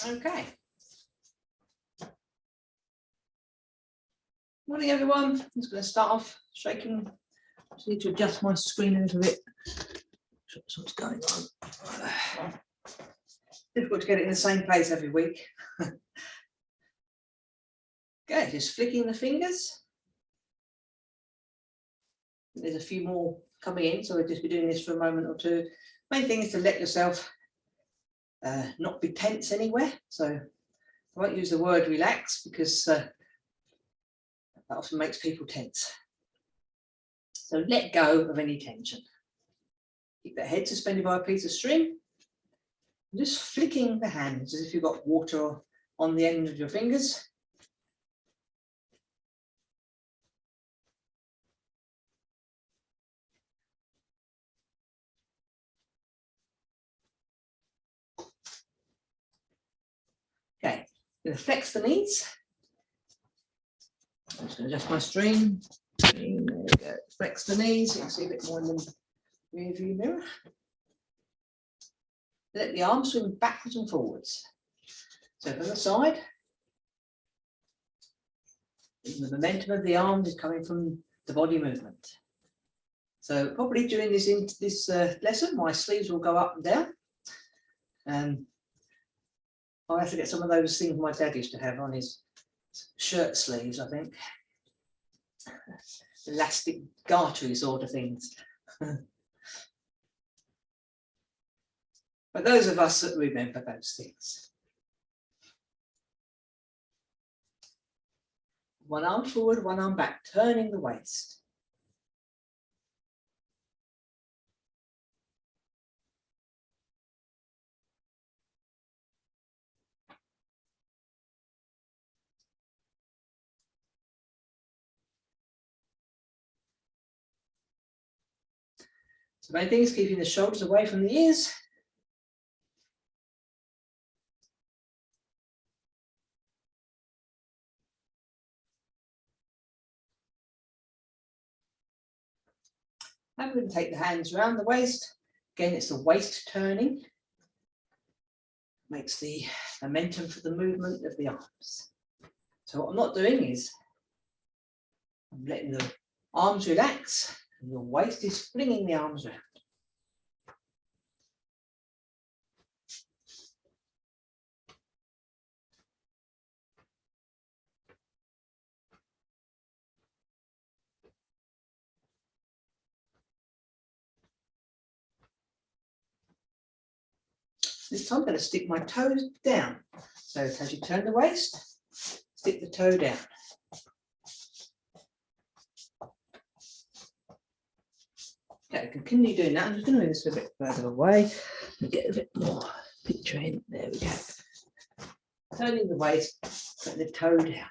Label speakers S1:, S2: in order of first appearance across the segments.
S1: Okay. Morning, everyone. I'm just going to start off shaking. I just need to adjust my screen a little bit. That's what's going on. Difficult to get it in the same place every week. Okay, just flicking the fingers. There's a few more coming in, so we'll just be doing this for a moment or two. Main thing is to let yourself not be tense anywhere. So I won't use the word relax because that often makes people tense. So let go of any tension. Keep the head suspended by a piece of string. Just flicking the hands as if you've got water on the end of your fingers. Okay, I'm going to flex the knees. I'm just going to adjust my string. There we go. Flex the knees. You can see a bit more in the rear view mirror. Let the arms swing backwards and forwards. So from the side, the momentum of the arms is coming from the body movement. So probably during this lesson, my sleeves will go up and down. I'll have to get some of those things my dad used to have on his shirt sleeves, I think. Elastic gartery sort of things. But those of us that remember those things. One arm forward, one arm back, turning the waist. So the main thing is keeping the shoulders away from the ears. And we're going to take the hands around the waist. Again, it's the waist turning. Makes the momentum for the movement of the arms. So what I'm not doing is I'm letting the arms relax and the waist is flinging the arms around. This time I'm going to stick my toes down. So as you turn the waist, stick the toe down. Okay, continue doing that. I'm just going to move this a bit further away and get a bit more picture in. There we go. Turning the waist, put the toe down.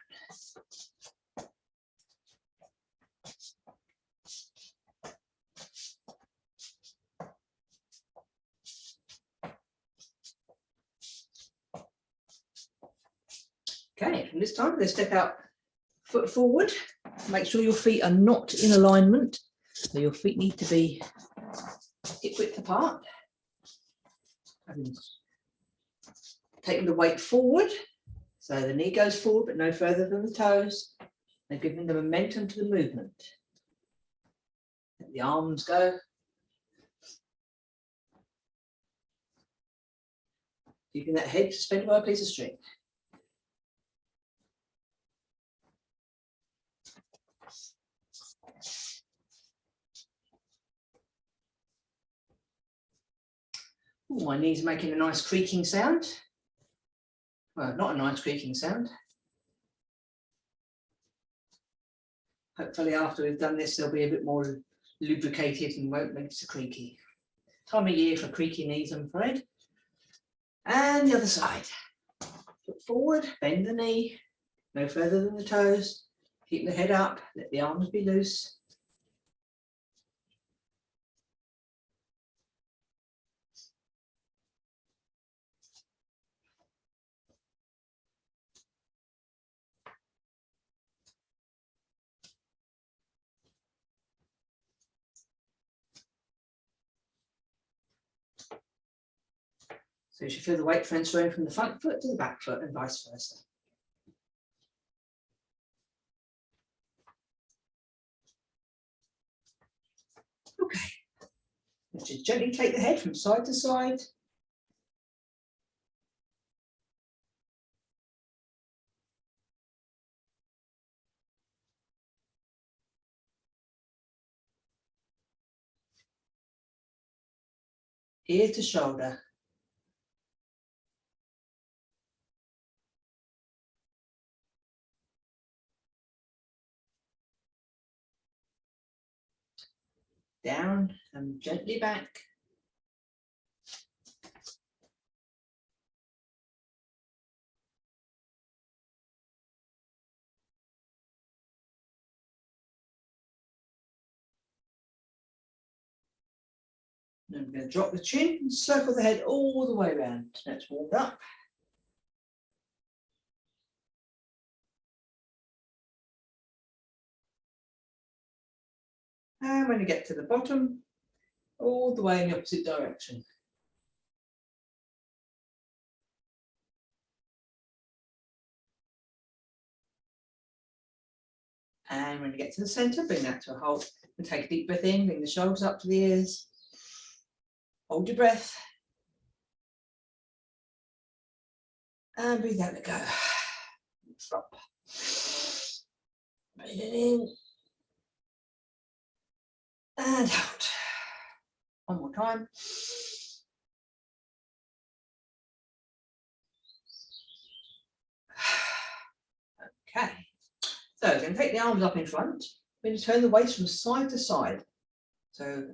S1: Okay, from this time, I'm going to step out foot forward. Make sure your feet are not in alignment. So your feet need to be hip width apart. And taking the weight forward. So the knee goes forward, but no further than the toes. They're giving the momentum to the movement. Let the arms go. Keeping that head suspended by a piece of string. Ooh, my knees are making a nice creaking sound. Well, not a nice creaking sound. Hopefully after we've done this, they'll be a bit more lubricated and won't make so creaky. Time of year for creaky knees, I'm afraid. And the other side. Foot forward, bend the knee, no further than the toes. Keep the head up, let the arms be loose. So you should feel the weight transferring from the front foot to the back foot and vice versa. Okay, let's just gently take the head from side to side. Ear to shoulder. Down and gently back. Then we're going to drop the chin and circle the head all the way around. That's warmed up. And when you get to the bottom, all the way in the opposite direction. And when you get to the center, bring that to a halt and take a deep breath in, bring the shoulders up to the ears. Hold your breath. And breathe out, let go. Drop. Breathe it in. And out. One more time. Okay. So we're going to take the arms up in front. We're going to turn the waist from side to side. So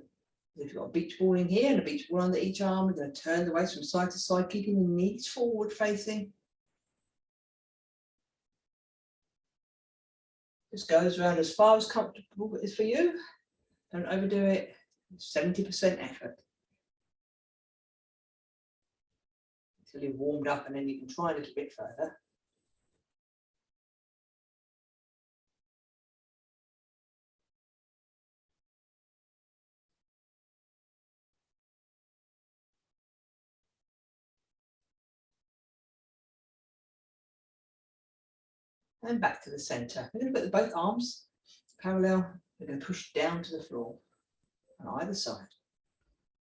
S1: if you've got a beach ball in here and a beach ball under each arm, we're going to turn the waist from side to side, keeping the knees forward facing. This goes around as far as comfortable is for you. Don't overdo it. 70% effort. Until you've warmed up, and then you can try a little bit further. And back to the center. We're going to put both arms parallel. We're going to push down to the floor on either side.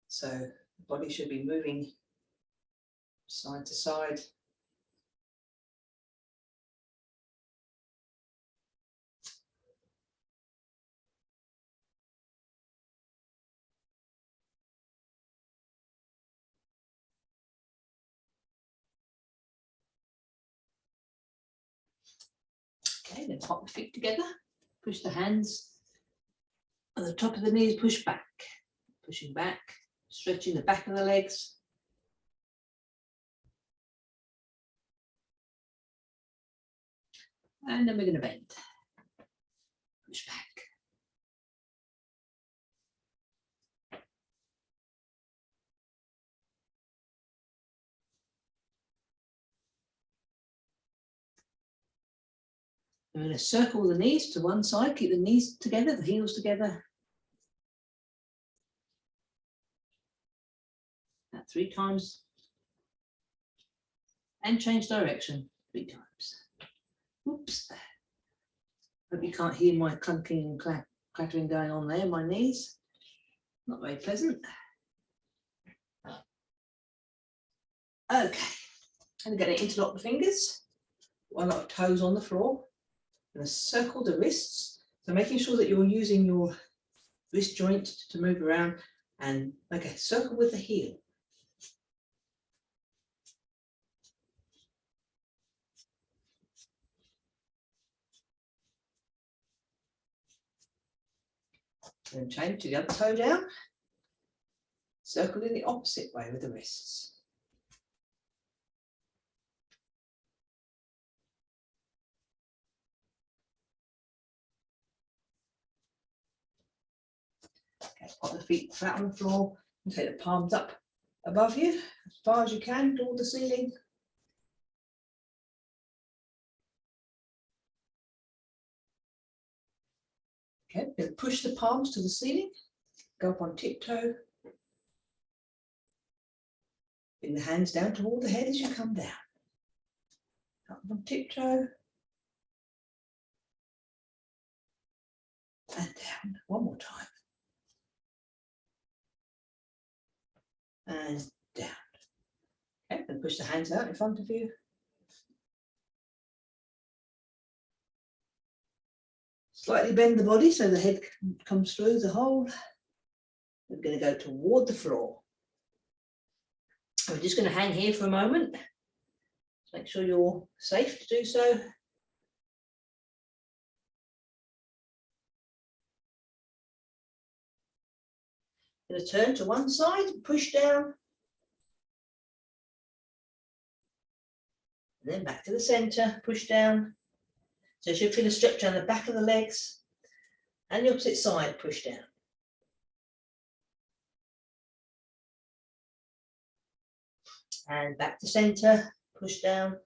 S1: So the body should be moving side to side. Okay, then pop the feet together. Push the hands at the top of the knees, push back. Pushing back, stretching the back of the legs. And then we're going to bend. Push back. We're going to circle the knees to one side, keep the knees together, the heels together. That 3 times. And change direction 3 times. Oops. Hope you can't hear my clunking and clattering going on there, my knees. Not very pleasant. Okay, I'm going to interlock the fingers. A lot of toes on the floor. I'm going to circle the wrists. So making sure that you're using your wrist joint to move around. And okay, circle with the heel. And change to the other toe down. Circle in the opposite way with the wrists. Okay, put the feet flat on the floor and take the palms up above you as far as you can toward the ceiling. Okay, we're going to push the palms to the ceiling, go up on tiptoe. Bring the hands down toward the head as you come down. Up on tiptoe. And down. One more time. And down. Okay, and push the hands out in front of you. Slightly bend the body so the head comes through the hole. We're going to go toward the floor. We're just going to hang here for a moment. Make sure you're safe to do so. Going to turn to one side, push down. And then back to the centre, push down. So you should feel a stretch down the back of the legs. And the opposite side, push down. And back to centre, push down.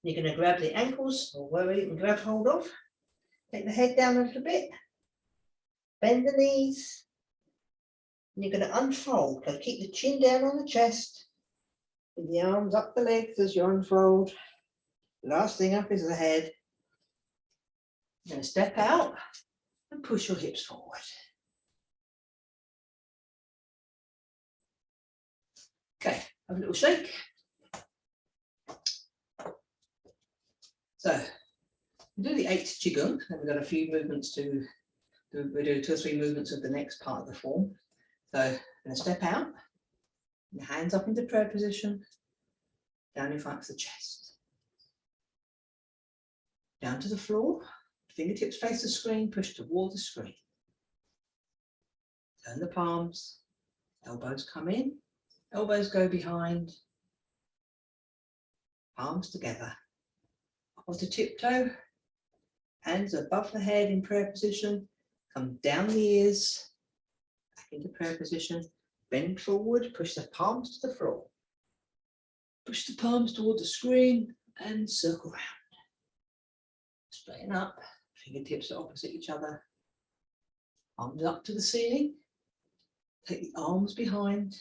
S1: You're going to grab the ankles or wherever you can grab hold of. Take the head down a little bit. Bend the knees. And you're going to unfold. So keep the chin down on the chest. With the arms up the legs as you unfold. Last thing up is the head. You're going to step out and push your hips forward. Okay, have a little shake. So, we do the 8 Qigong, and we've got a few movements to do. We do 2 or 3 movements of the next part of the form. So, I'm going to step out, the hands up into prayer position, down in front of the chest. Down to the floor, fingertips face the screen, push toward the screen. Turn the palms, elbows come in, elbows go behind, palms together. Onto tiptoe, hands above the head in prayer position, come down the ears, back into prayer position, bend forward, push the palms to the floor. Push the palms toward the screen and circle round. Straighten up, fingertips are opposite each other. Arms up to the ceiling. Take the arms behind,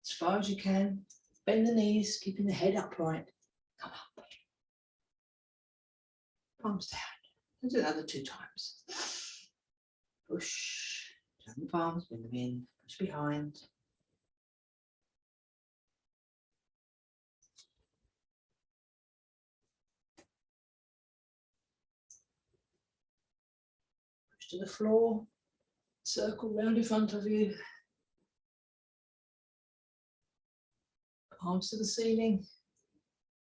S1: as far as you can. Bend the knees, keeping the head upright. Come up. Palms down. Let's do another 2 times. Push, turn the palms, bring them in, push behind. Push to the floor, circle round in front of you. Palms to the ceiling.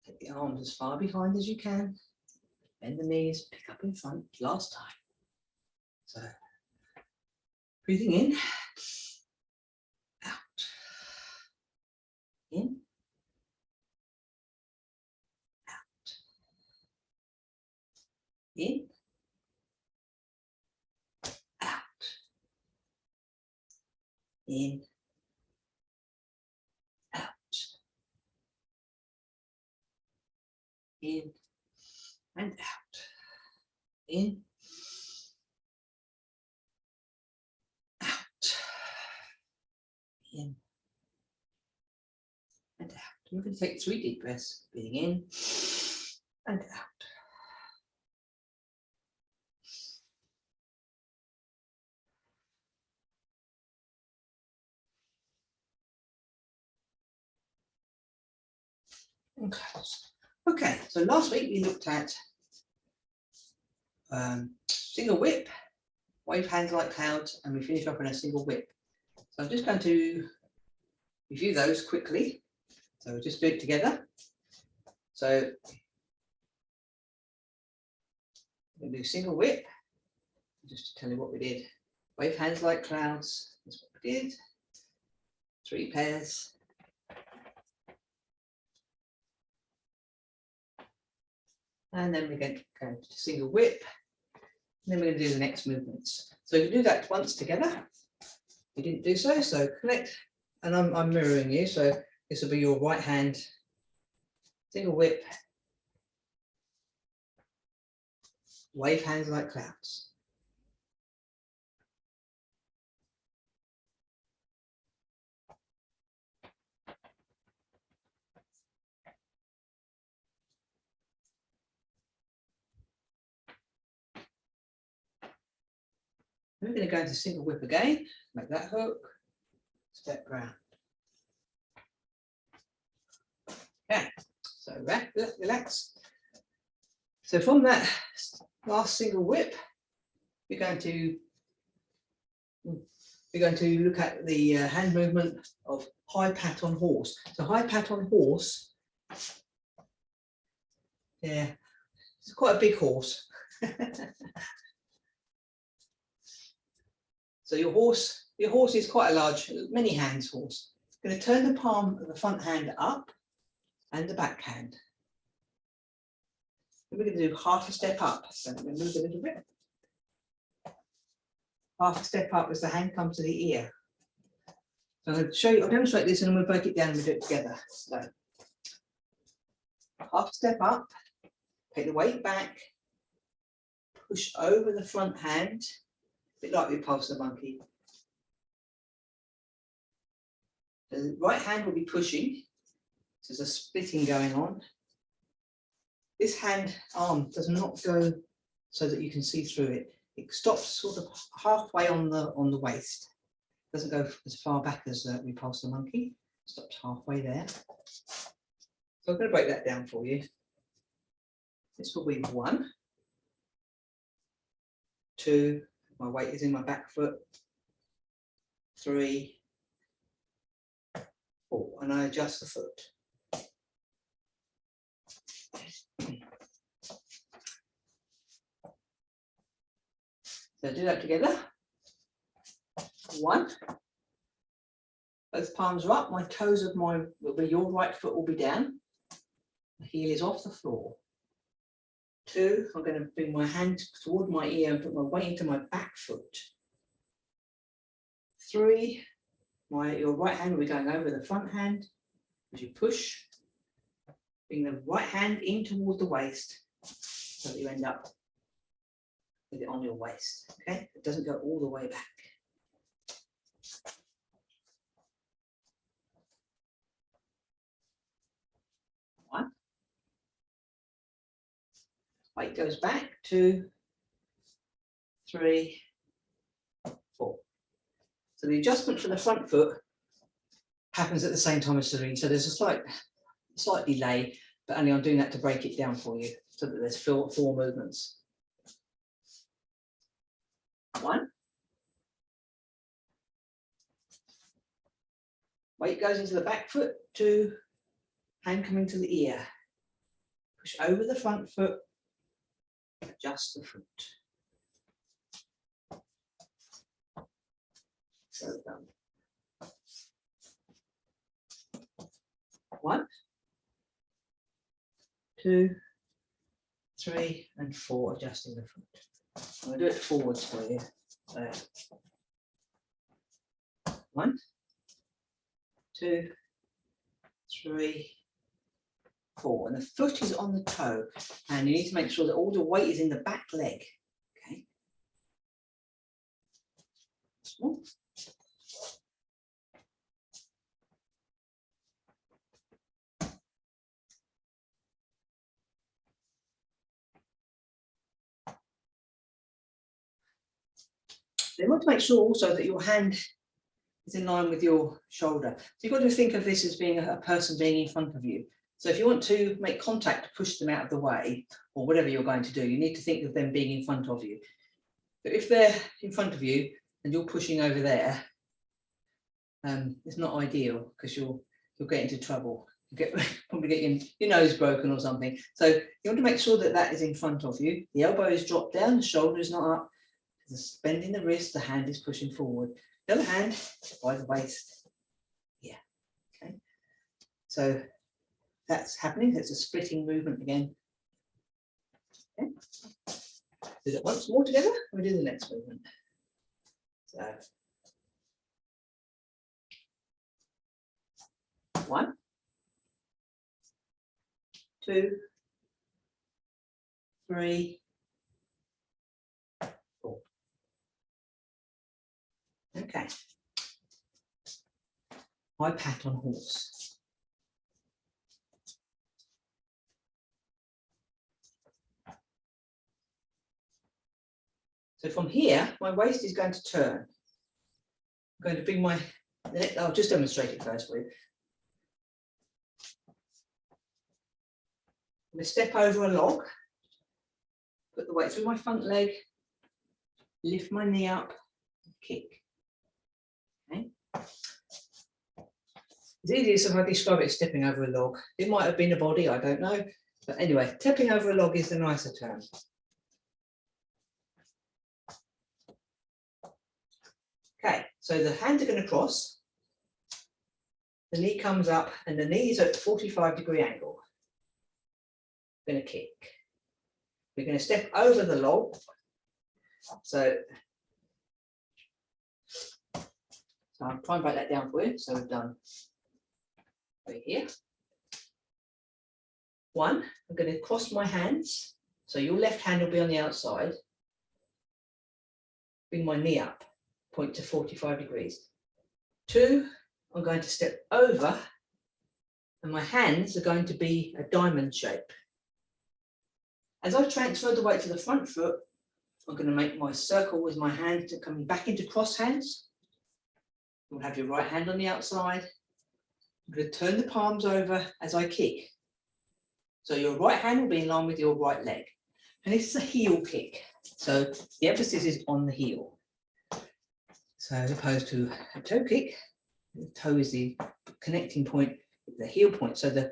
S1: Take the arms as far behind as you can. Bend the knees, pick up in front, last time. So, breathing in, out, in, out, in, out, in, out, in, and out, in, out, in, and out. We're going to take 3 deep breaths, breathing in and out. Okay, so last week we looked at single whip, wave hands like clouds, and we finish up in a single whip. So I'm just going to review those quickly. So we'll just do it together. So we'll do single whip, just to tell you what we did. Wave hands like clouds, that's what we did. 3 pairs. And then we're going to go to single whip. And then we're going to do the next movements. So you do that once together. You didn't do so, so connect. And I'm mirroring you, so this will be your right hand. Single whip. Wave hands like clouds. We're going to go into single whip again, make that hook, step round. Okay, so relax. So from that last single whip, we're going to look at the hand movement of high pat on horse. So high pat on horse, yeah, it's quite a big horse. So your horse is quite a large, many hands horse. I'm going to turn the palm of the front hand up and the back hand. And we're going to do half a step up. So I'm going to move a little bit. Half a step up as the hand comes to the ear. So I'm going to show you, I'll demonstrate this and then we'll break it down and we'll do it together. So half step up, take the weight back, push over the front hand, a bit like we pulse the monkey. The right hand will be pushing, so there's a splitting going on. This hand arm does not go so that you can see through it. It stops sort of halfway on the waist. It doesn't go as far back as we pulse the monkey. It stops halfway there. So I'm going to break that down for you. This will be 1, 2, my weight is in my back foot, 3, 4, and I adjust the foot. So do that together. 1, both palms are up, my toes of your right foot will be down, the heel is off the floor. 2, I'm going to bring my hand toward my ear and put my weight into my back foot. 3, your right hand will be going over the front hand as you push. Bring the right hand in toward the waist so that you end up with it on your waist. Okay, it doesn't go all the way back. One. Weight goes back. 2, 3, 4. So the adjustment for the front foot happens at the same time as the three. So there's a slight delay, but only I'm doing that to break it down for you so that there's 4 movements. 1. Weight goes into the back foot. 2, hand coming to the ear. Push over the front foot, adjust the foot. So done. 1, 2, 3, and 4, adjusting the foot. I'm going to do it forwards for you. So 1, 2, 3, 4, and the foot is on the toe, and you need to make sure that all the weight is in the back leg. Okay. Small. You want to make sure also that your hand is in line with your shoulder. So you've got to think of this as being a person being in front of you. So if you want to make contact to push them out of the way, or whatever you're going to do, you need to think of them being in front of you. But if they're in front of you and you're pushing over there, it's not ideal because you'll get into trouble. Probably get your nose broken or something. So you want to make sure that that is in front of you. The elbow is dropped down, the shoulder is not up. There's bending the wrist, the hand is pushing forward. The other hand by the waist. Yeah. Okay. So that's happening. That's a splitting movement again. Okay. Do it once more together. We do the next movement. So 1, 2, 3, 4. Okay. I pat on horse. So from here, my waist is going to turn. I'm going to bring my, I'll just demonstrate it first for you. I'm going to step over a log, put the weight through my front leg, lift my knee up, kick. Okay. It's easiest if I describe it as stepping over a log. It might have been a body, I don't know. But anyway, stepping over a log is the nicer term. Okay, so the hands are going to cross. The knee comes up and the knee is at a 45-degree angle. We're going to kick. We're going to step over the log. So I'll try and break that down for you. So we've done right here. One, I'm going to cross my hands. So your left hand will be on the outside. Bring my knee up, point to 45 degrees. Two, I'm going to step over and my hands are going to be a diamond shape. As I transfer the weight to the front foot, I'm going to make my circle with my hand to coming back into cross hands. You'll have your right hand on the outside. I'm going to turn the palms over as I kick. So your right hand will be in line with your right leg. And this is a heel kick. So the emphasis is on the heel. So as opposed to a toe kick, the toe is the connecting point, the heel point. So the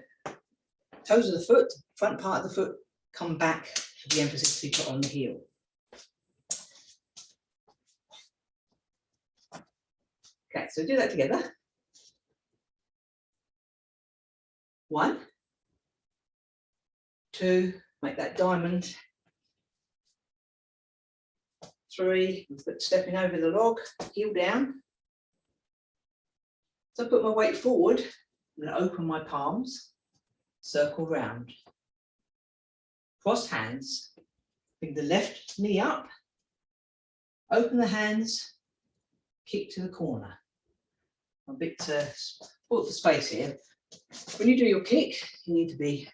S1: toes of the foot, front part of the foot, come back for the emphasis to be put on the heel. Okay, so do that together. One, two, make that diamond. Three, stepping over the log, heel down. So I put my weight forward, I'm going to open my palms, circle round. Cross hands, bring the left knee up, open the hands, kick to the corner. I'm a bit short for space here. When you do your kick, you need to be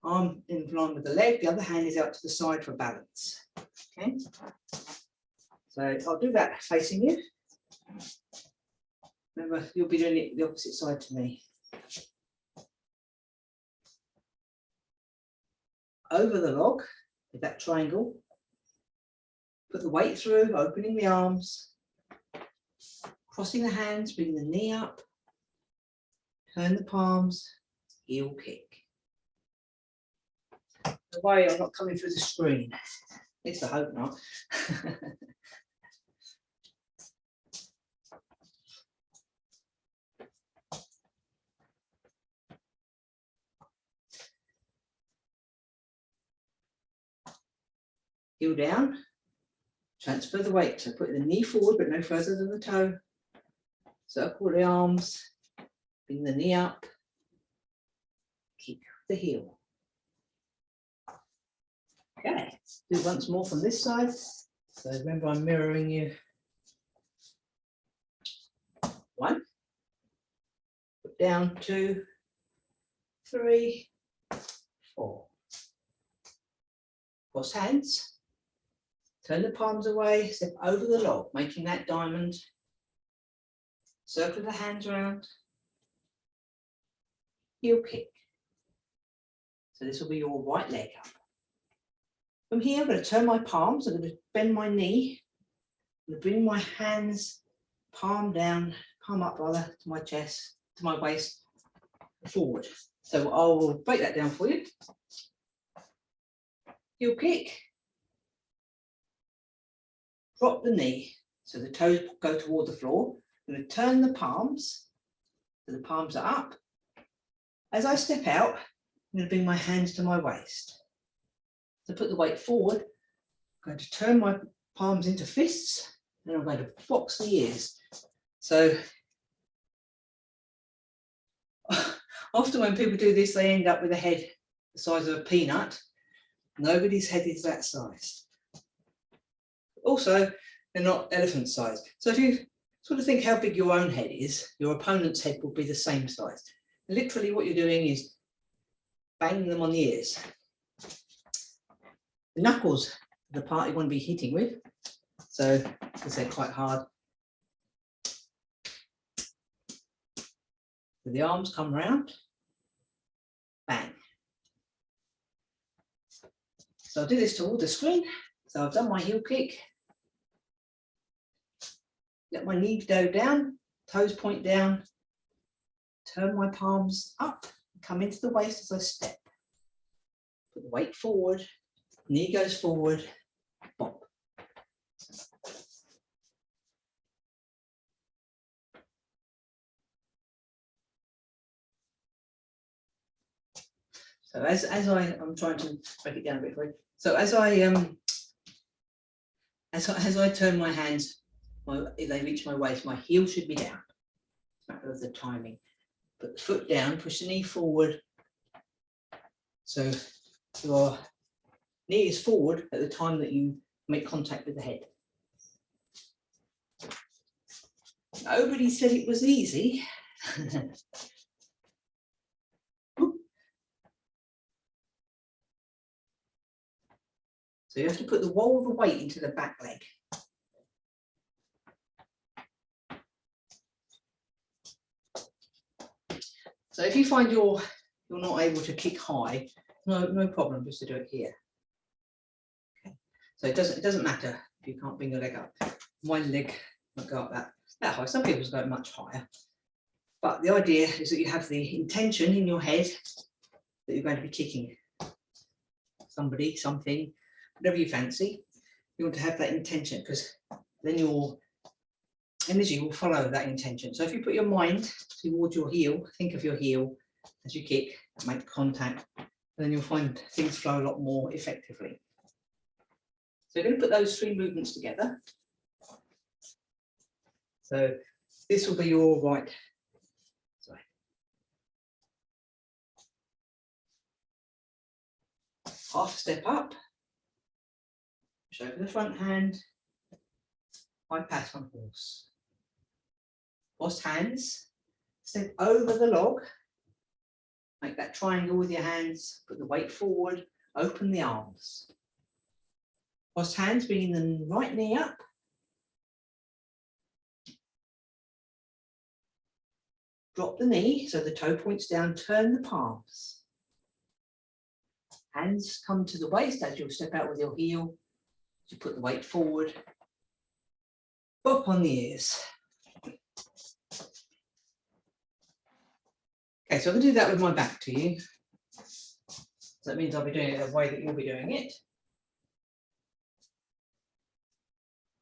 S1: arm in line with the leg, the other hand is out to the side for balance. Okay, so I'll do that facing you. Remember, you'll be doing it the opposite side to me. Over the log with that triangle, put the weight through, opening the arms, crossing the hands, bring the knee up, turn the palms, heel kick. Don't worry, I'm not coming through the screen. At least I hope not. Heel down, transfer the weight. So put the knee forward, but no further than the toe. Circle the arms, bring the knee up, kick the heel. Okay, do it once more from this side. So remember, I'm mirroring you. One, put down, two, three, four. Cross hands, turn the palms away, step over the log, making that diamond. Circle the hands around, heel kick. So this will be your right leg up. From here, I'm going to turn my palms, I'm going to bend my knee, I'm going to bring my hands, palm down, palm up rather, to my chest, to my waist, forward. So I will break that down for you. Heel kick, drop the knee, so the toes go toward the floor. I'm going to turn the palms, so the palms are up. As I step out, I'm going to bring my hands to my waist. So put the weight forward, I'm going to turn my palms into fists, and I'm going to box the ears. So often when people do this, they end up with a head the size of a peanut. Nobody's head is that size. Also, they're not elephant size. So if you sort of think how big your own head is, your opponent's head will be the same size. Literally what you're doing is banging them on the ears. The knuckles the part you want to be hitting with. So, because they're quite hard. So the arms come round, bang. So I'll do this toward the screen. So I've done my heel kick. Let my knees go down, toes point down, turn my palms up, come into the waist as I step. Put the weight forward, knee goes forward, bop. So I'm trying to break it down a bit for you. So as I turn my hands, if they reach my waist, my heel should be down. It's a matter of the timing. Put the foot down, push the knee forward. So your knee is forward at the time that you make contact with the head. Nobody said it was easy. So you have to put the wall of the weight into the back leg. So if you find you're not able to kick high, no problem, just to do it here. Okay. So it doesn't matter if you can't bring your leg up. My leg won't go up that high. Some people's go much higher. But the idea is that you have the intention in your head that you're going to be kicking somebody, something, whatever you fancy. You want to have that intention, because then your energy will follow that intention. So if you put your mind towards your heel, think of your heel as you kick, make contact, and then you'll find things flow a lot more effectively. So you're going to put those three movements together. So this will be your right. Sorry. Half step up, push over the front hand, high pat on horse. Crossed hands, step over the log, make that triangle with your hands, put the weight forward, open the arms. Crossed hands, bringing the right knee up. Drop the knee so the toe points down, turn the palms. Hands come to the waist as you'll step out with your heel. You put the weight forward, bop on the ears. Okay, so I'm going to do that with my back to you. So that means I'll be doing it the way that you'll be doing it.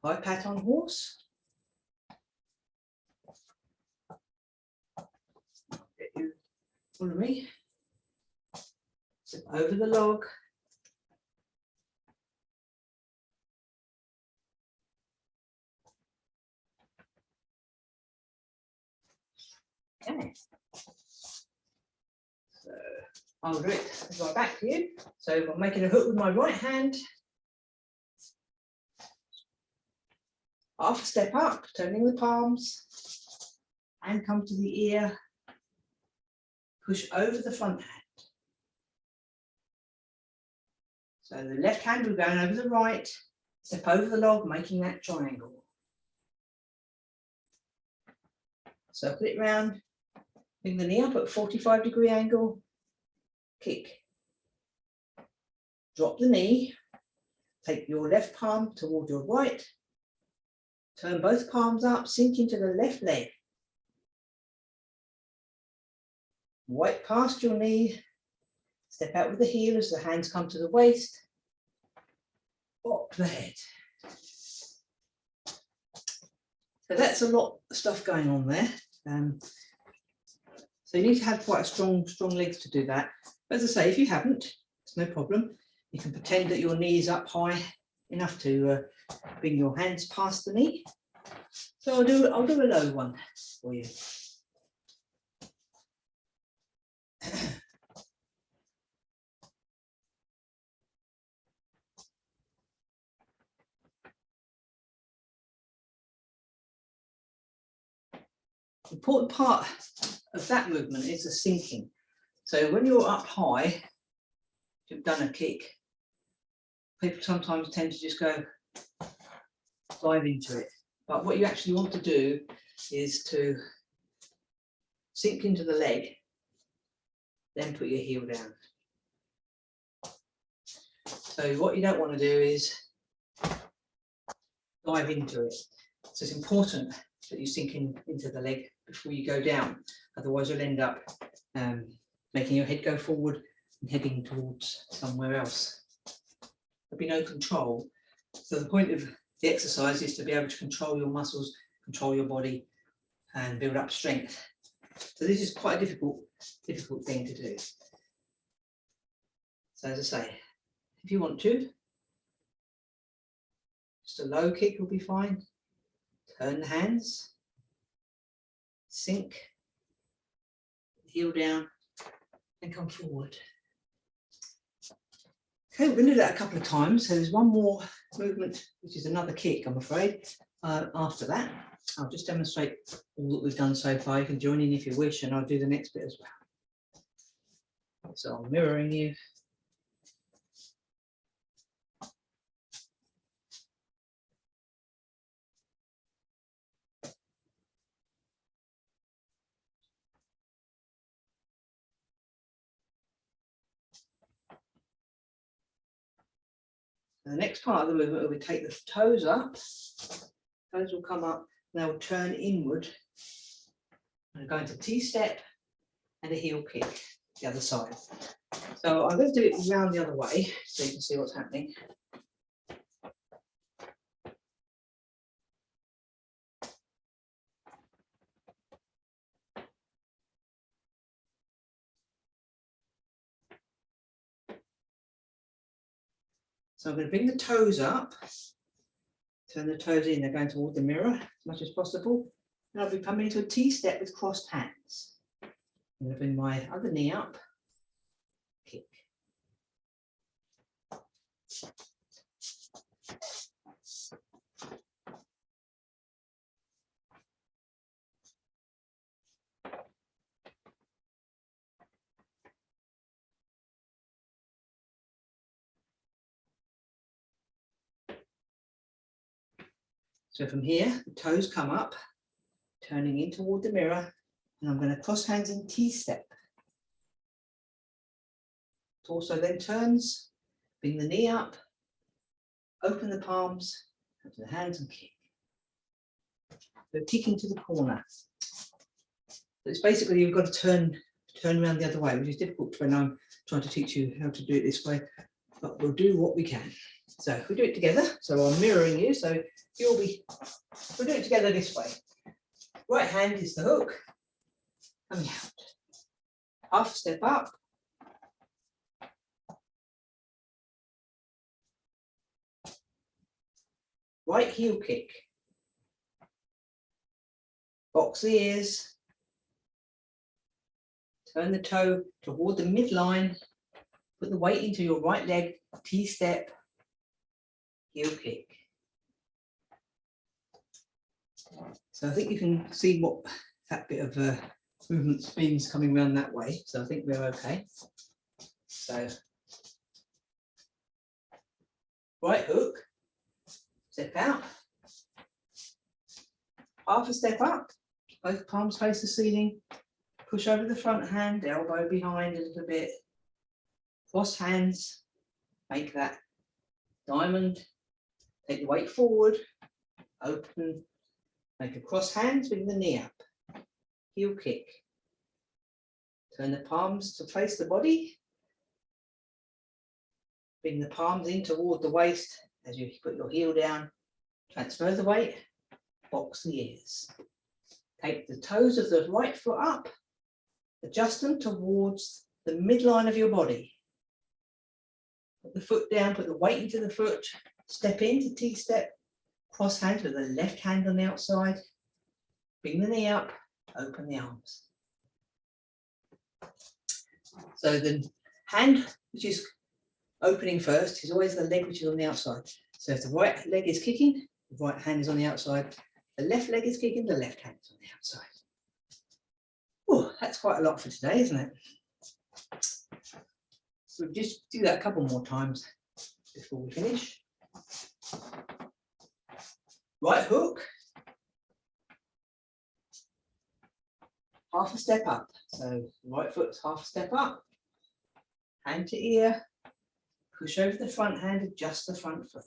S1: High pat on horse. Get you follow me. Step over the log. Okay. So I'll do it with my back to you. So I'm making a hook with my right hand. Half step up, turning the palms, and come to the ear. Push over the front hand. So the left hand will go over the right, step over the log, making that triangle. Circle it round, bring the knee up at 45-degree angle, kick. Drop the knee, take your left palm toward your right, turn both palms up, sink into the left leg. Wipe past your knee, step out with the heel as the hands come to the waist, bop the head. So that's a lot of stuff going on there. So you need to have quite a strong legs to do that. But as I say, if you haven't, it's no problem. You can pretend that your knee is up high enough to bring your hands past the knee. So I'll do a low one for you. The important part of that movement is the sinking. So when you're up high, you've done a kick, people sometimes tend to just go dive into it. But what you actually want to do is to sink into the leg, then put your heel down. So what you don't want to do is dive into it. So it's important that you sink into the leg before you go down. Otherwise you'll end up making your head go forward and heading towards somewhere else. There'll be no control. So the point of the exercise is to be able to control your muscles, control your body, and build up strength. So this is quite a difficult thing to do. So as I say, if you want to, just a low kick will be fine. Turn the hands, sink, heel down, and come forward. Okay, we're going to do that a couple of times. So there's one more movement, which is another kick, I'm afraid. After that, I'll just demonstrate all that we've done so far. You can join in if you wish, and I'll do the next bit as well. So I'm mirroring you. The next part of the movement, we take the toes up. Toes will come up, and they'll turn inward. I'm going to T-step and a heel kick the other side. So I'm going to do it round the other way so you can see what's happening. So I'm going to bring the toes up, turn the toes in, they're going toward the mirror as much as possible. And I'll be coming into a T-step with crossed hands. I'm going to bring my other knee up, kick. So from here, the toes come up, turning in toward the mirror, and I'm going to cross hands in T-step. Torso then turns, bring the knee up, open the palms, open the hands and kick. So kicking to the corner. So it's basically you've got to turn around the other way, which is difficult when I'm trying to teach you how to do it this way, but we'll do what we can. So we do it together. So I'm mirroring you. So we'll do it together this way. Right hand is the hook, coming out. Half step up. Right heel kick. Box the ears. Turn the toe toward the midline. Put the weight into your right leg. T-step. Heel kick. So I think you can see what that bit of movement means coming around that way. So I think we're okay. So right hook, step out, half a step up, both palms face the ceiling, push over the front hand, elbow behind a little bit, cross hands, make that diamond, take the weight forward, open, make a cross hands, bring the knee up, heel kick, turn the palms to face the body, bring the palms in toward the waist as you put your heel down, transfer the weight, box the ears. Take the toes of the right foot up, adjust them towards the midline of your body. Put the foot down, put the weight into the foot, step into T-step, cross hands with the left hand on the outside, bring the knee up, open the arms. So the hand which is opening first is always the leg which is on the outside. So if the right leg is kicking, the right hand is on the outside. The left leg is kicking, the left hand is on the outside. Oh, that's quite a lot for today, isn't it? So just do that a couple more times before we finish. Right hook. Half a step up. So right foot's half a step up. Hand to ear. Push over the front hand, adjust the front foot.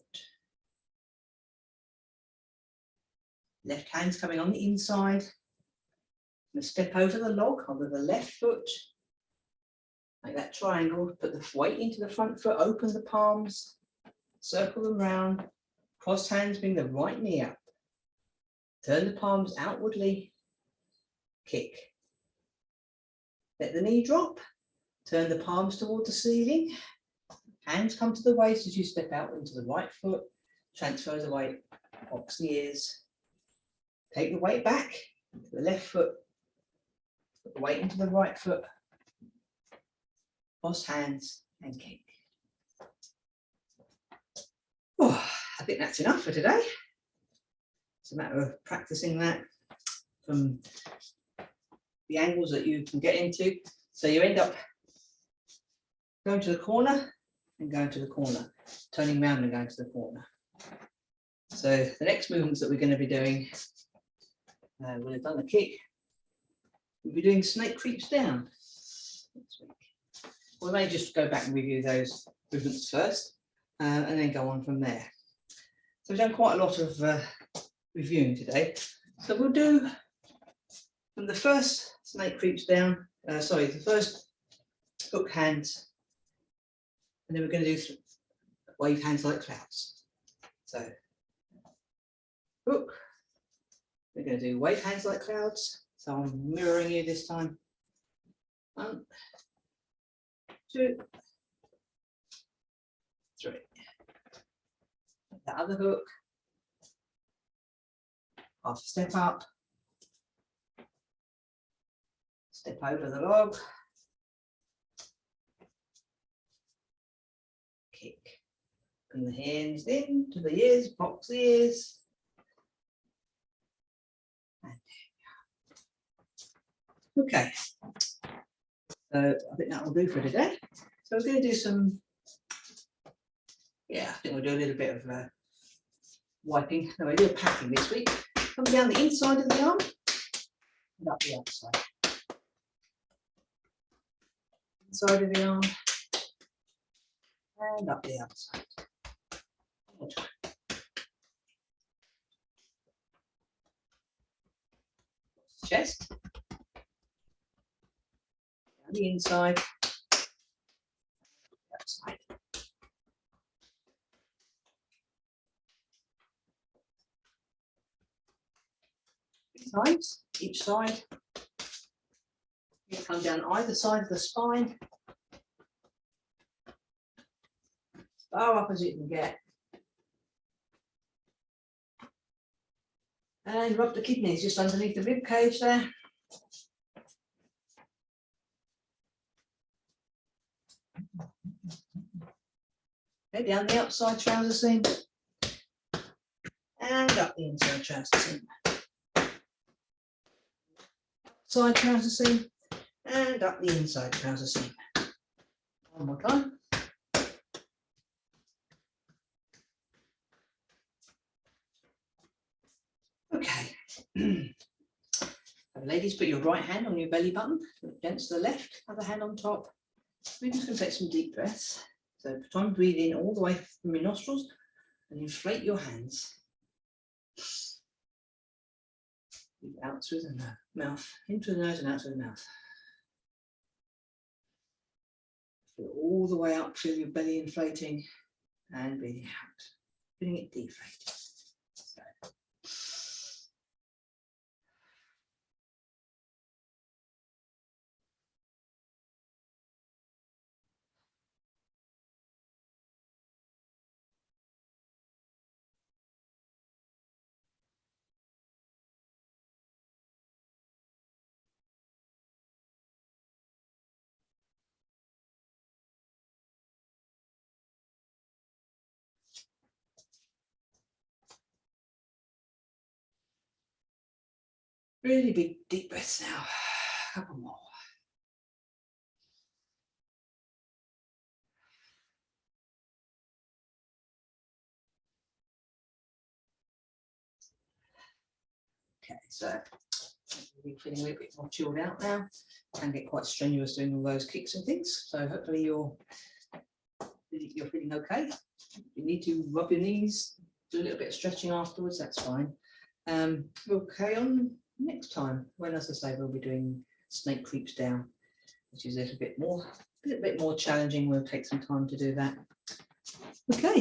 S1: Left hand's coming on the inside. And step over the log onto the left foot. Make that triangle, put the weight into the front foot, open the palms, circle them round, cross hands, bring the right knee up. Turn the palms outwardly, kick. Let the knee drop, turn the palms toward the ceiling, hands come to the waist as you step out into the right foot, transfer the weight, box the ears, take the weight back to the left foot, put the weight into the right foot, cross hands and kick. Oh, I think that's enough for today. It's a matter of practicing that from the angles that you can get into. So you end up going to the corner and going to the corner, turning around and going to the corner. So the next movements that we're going to be doing, when we've done the kick, we'll be doing snake creeps down next week. We may just go back and review those movements first and then go on from there. So we've done quite a lot of reviewing today. So we'll do from the first snake creeps down, the first hook hands, and then we're going to do wave hands like clouds. So hook, we're going to do wave hands like clouds. So I'm mirroring you this time. 1, 2, 3. The other hook, half step up, step over the log, kick, and the hands in to the ears, box the ears, and okay. So I think that will do for today. So we're going to do some, I think we'll do a little bit of wiping. No, we'll do a packing this week. Come down the inside of the arm and up the outside. Inside of the arm and up the outside. One more time. Chest. Down the inside. Outside. 3 times, each side. You come down either side of the spine. As far up as you can get. And rub the kidneys just underneath the rib cage there. Okay, down the outside trouser seam. And up the inside trouser seam. Side trouser seam and up the inside trouser seam. One more time. Okay. Ladies, put your right hand on your belly button against the left, other hand on top. We're just going to take some deep breaths. So try and breathe in all the way from your nostrils and inflate your hands. Out through the mouth, into the nose and out through the mouth. Feel all the way up, feel your belly inflating and breathing out, feeling it deflate. So. Really big deep breaths now. A couple more. Okay, so you're feeling a little bit more chilled out now. Can get quite strenuous doing all those kicks and things. So hopefully you're feeling okay. You need to rub your knees, do a little bit of stretching afterwards, that's fine. We'll carry on next time when, as I say, we'll be doing snake creeps down, which is a little bit more challenging. We'll take some time to do that. Okay.